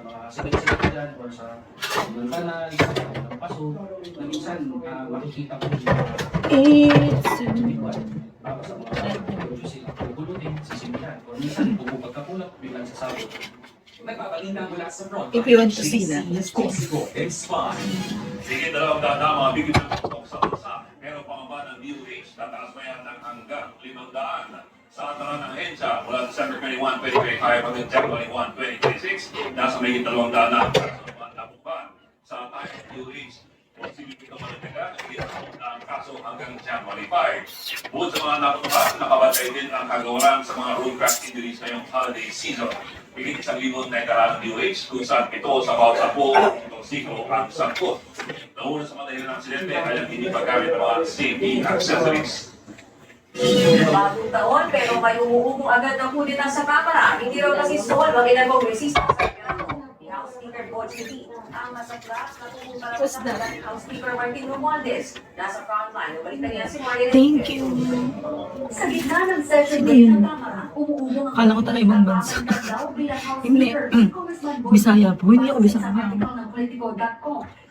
mga sikat-sikat dyan or sa mga kanal, sa mga paso, na minsan makikita ko yung tapos sa mga sila pupulutin, sisimihan. Or minsan, pagkakulap, biglang sasabot. Nagpapalinda mula sa front. If you want to see that, let's go. It's fine. Sige, dalawang dama, bigyan ng tutok sa bansa. Meron pa ba ng DOH, tataas pa yan ng hanggang 500 sa ataran ng hensya mula December 21, 2025 hanggang January 1, 2026. Nasa may 200 na nabukan sa tayo ng DOH. Posibility ka manatigan, hindi ang kaso hanggang January 5. Bukod sa mga naputukan, nakabantay din ang kagawaran sa mga roadcrash injuries ngayong holiday season. Higit 1,000 na ikalang DOH kung saan ito sa bawat 10 motorsiklo ang sangkot. Nauna sa mga dahilan ng aksidente ay ang hindi paggamit ng mga safety accessories. Bagong taon, pero may umuugong agad na kudita sa kamera. Hindi raw kasi solve ang ginagawang resista sa Pirano. Ni House Speaker Boyd City ang masaklas na pumunta sa ni House Speaker Martin Romualdez. Nasa frontline, balikan niya si Martin. Thank you. Sa gitna ng session day ng kamera, umuugong ang Akala ko talaga ibang bansa. Hindi. Bisaya po. Hindi ako Bisaya.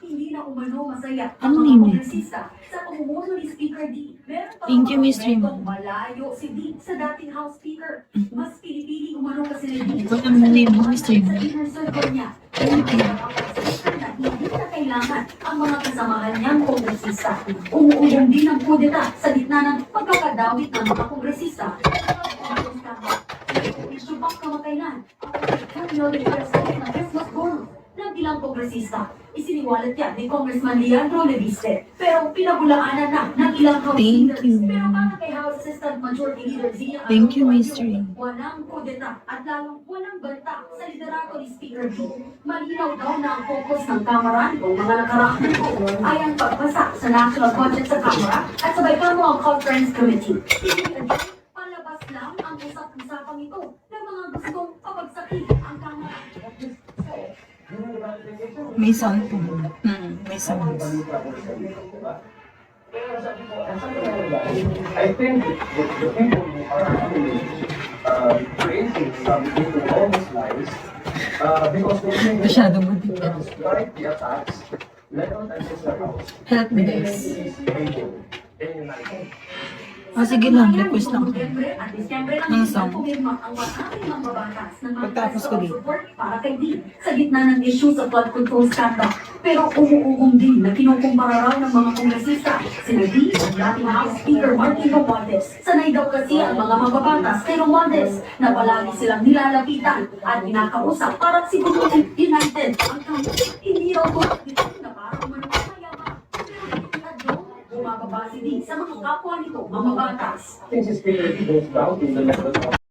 Hindi na umano masaya Ano ang yun? mga kongresista sa pamumuno ni Speaker D. Meron pa Thank you, mga Miss argumentong Rima. malayo si D sa dating House Speaker. Mas pinipili umano kasi ni D. Ito ang name mo, Miss Rima. Sa inner circle niya. Hindi na kailangan ang mga kasamahan niyang kongresista. Umuulong din ang kudeta sa gitna ng pagkakadawit ng mga kongresista. Subak kamakailan. Ang ng Christmas bonus ng ilang kongresista. Isiniwalat yan ni Congressman Leandro Leviste. Pero pinabulaanan na ng ilang House Thank leaders. you. Pero para kay House Assistant Majority Leader Zia Thank you, Arroyo, Mystery. walang kudeta at lalong walang banta sa liderato ni Speaker B. Malinaw daw na ang focus ng Kamara o mga nakaraang ito ay ang pagpasa sa national budget sa Kamara at sabay pa mo ang Conference Committee. Palabas lang ang usap-usapang ito ng mga gustong pabagsakin ang Kamara. May sound po. May sound. I think the people who are actually creating some into all these lies because they think Masyadong matigas. despite the attacks, Leon and Mr. House, Help me, they guys. is able and united. Sige lang, request lang ko. Ng song. Pagtapos ko din. Para kay D, sa gitna ng issue sa flood control scandal. Pero umuugong din na kinukumpara raw ng mga kongresista sina D at dating House Speaker Martin Romualdez. Sanay daw kasi ang mga mababatas kay Romualdez na palagi silang nilalapitan at kinakausap para siguruhin united ang country. Hindi raw tulad nito na parang manunayama. Bumababa si D sa mga kapwa nito, mga batas. Since Speaker goes down in the level of